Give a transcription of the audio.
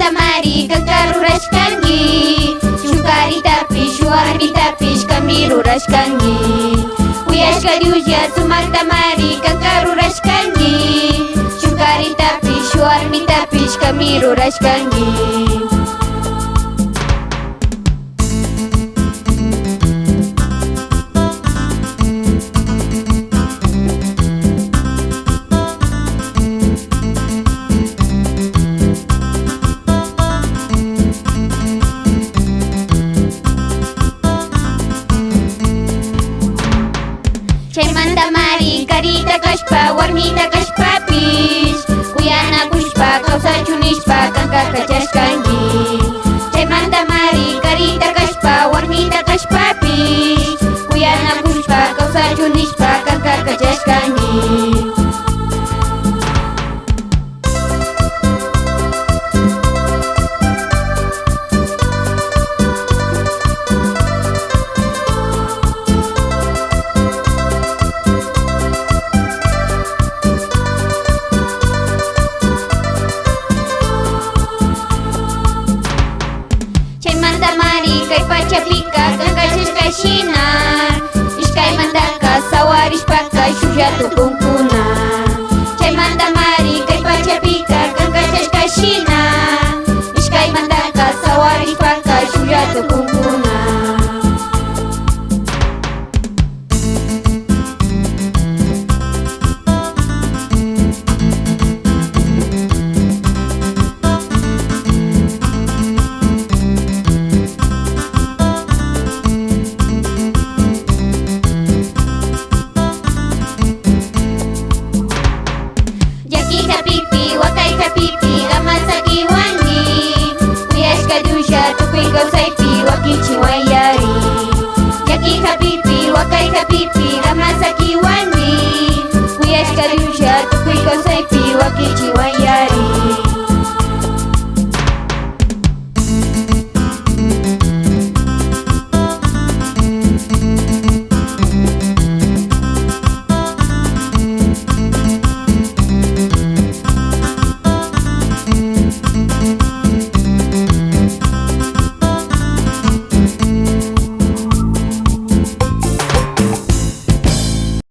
Chaymanta marica karurashkanki, shukaritapish warmitapish kami rurashkanki. Uyashka Dioslla sumakta marica karurashkanki, shukaritapish warmitapish kami rurashkanki. Chaymanta marica rita kashpa warmita kashpapish, kuyanakushpa kawsachunishpa kanka kachashkanki. Chaymanta marica rita kashpa warmita kashpapish, kuyanakushpa kawsachunishpa